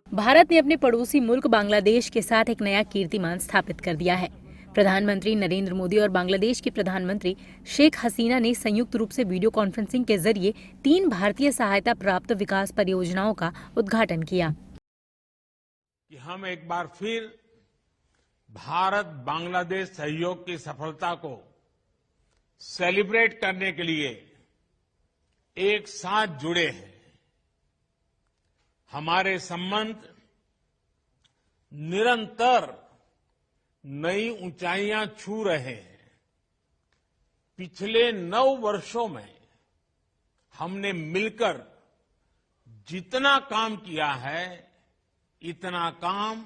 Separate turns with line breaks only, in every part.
भारत ने अपने पड़ोसी मुल्क बांग्लादेश के साथ एक नया कीर्तिमान स्थापित कर दिया है। प्रधानमंत्री नरेंद्र मोदी और बांग्लादेश की प्रधानमंत्री शेख हसीना ने संयुक्त रूप से वीडियो कॉन्फ्रेंसिंग के जरिए 3 भारतीय सहायता प्राप्त विकास परियोजनाओं का उद्घाटन किया।
कि हम एक बार फिर भारत बांग्लादेश सहयोग की सफलता को सेलिब्रेट करने के लिए एक साथ जुड़े हैं। हमारे संबंध निरंतर नई ऊंचाइयां छू रहे हैं। पिछले 9 वर्षों में हमने मिलकर जितना काम किया है, इतना काम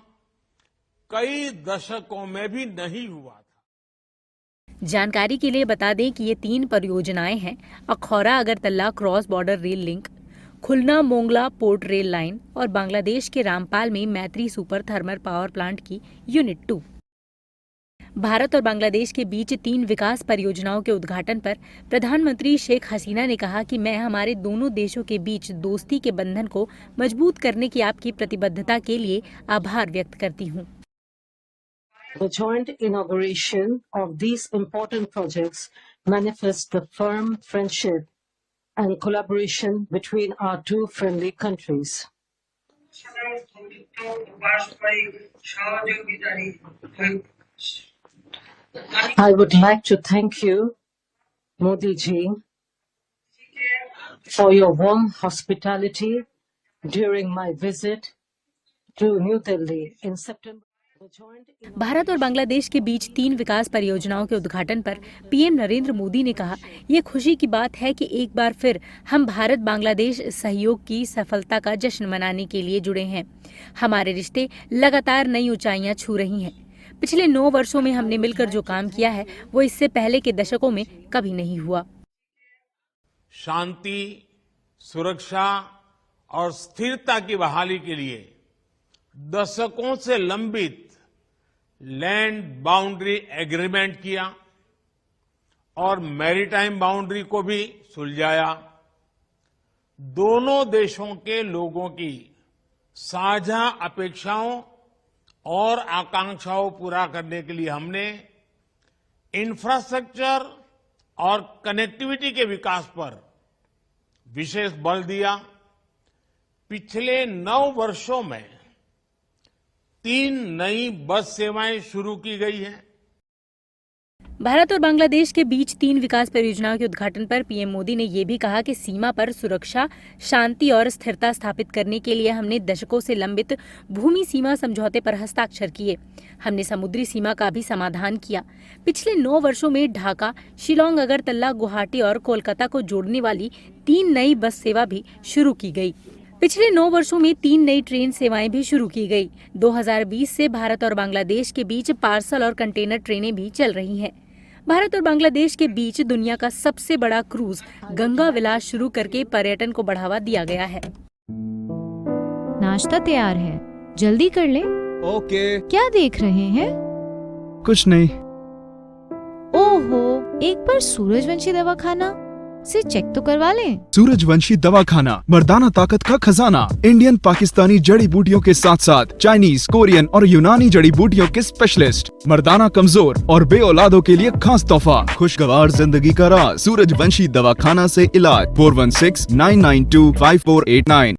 कई दशकों में भी नहीं हुआ था।
जानकारी के लिए बता दें कि ये 3 परियोजनाएं हैं: Akhaura Agartala cross border rail link, Khulna Mongla port rail line और बांग्लादेश के रामपाल में Maitri super thermal power plant की यूनिट 2। भारत और बांग्लादेश के बीच 3 विकास परियोजनाओं के उद्घाटन पर प्रधानमंत्री शेख हसीना ने कहा कि मैं हमारे दोनों देशों के बीच दोस्ती के बंधन को मजबूत करने की आपकी प्रतिबद्धता के लिए आभार व्यक्त करती हूं।
The joint inauguration of these important projects manifests the firm friendship and collaboration between our 2 friendly countries. I would like to thank you, Modi ji, for your warm hospitality during my visit to New Delhi in September.
Bharat और बांग्लादेश के बीच 3 विकास परियोजनाओं के उद्घाटन पर PM Narendra Modi ने कहा, ये खुशी की बात है कि एक बार फिर हम भारत बांग्लादेश सहयोग की सफलता का जश्न मनाने के लिए जुड़े हैं। हमारे रिश्ते लगातार नई ऊंचाइयां छू रही हैं। पिछले 9 वर्षों में हमने मिलकर जो काम किया है वो इससे पहले के दशकों में कभी नहीं हुआ।
शांति, सुरक्षा और स्थिरता की बहाली के लिए दशकों से लंबित लैंड बाउंड्री एग्रीमेंट किया और मैरीटाइम बाउंड्री को भी सुलझाया। दोनों देशों के लोगों की साझा अपेक्षाओं और आकांक्षाओं पूरा करने के लिए हमने इंफ्रास्ट्रक्चर और कनेक्टिविटी के विकास पर विशेष बल दिया। पिछले 9 वर्षों में 3 नई बस सेवाएं शुरू की गई हैं।
भारत और बांग्लादेश के बीच 3 विकास परियोजनाओं के उद्घाटन पर पीएम मोदी ने ये भी कहा कि सीमा पर सुरक्षा, शांति और स्थिरता स्थापित करने के लिए हमने दशकों से लंबित भूमि सीमा समझौते पर हस्ताक्षर किए। हमने समुद्री सीमा का भी समाधान किया। पिछले 9 वर्षों में ढाका, शिलांग, अगरतला, गुवाहाटी और कोलकाता को जोड़ने वाली 3 नई बस सेवा भी शुरू की गई। पिछले 9 वर्षों में 3 नई ट्रेन सेवाएं भी शुरू की गई। 2020 से भारत और बांग्लादेश के बीच पार्सल और कंटेनर ट्रेनें भी चल रही हैं। भारत और बांग्लादेश के बीच दुनिया का सबसे बड़ा क्रूज गंगा विलास शुरू करके पर्यटन को बढ़ावा दिया गया है।
नाश्ता तैयार है, जल्दी कर ले।
ओके।
क्या देख रहे हैं?
कुछ नहीं।
ओहो, एक बार सूरजवंशी दवाखाना से चेक तो करवा लें।
सूरजवंशी दवाखाना, मर्दाना ताकत का खजाना। इंडियन पाकिस्तानी जड़ी बूटियों के साथ साथ चाइनीज, कोरियन और यूनानी जड़ी बूटियों के स्पेशलिस्ट। मर्दाना कमजोर और बे औलादों के लिए खास तोहफा। खुशगवार जिंदगी का राज, सूरजवंशी दवाखाना से इलाज। 4169925489।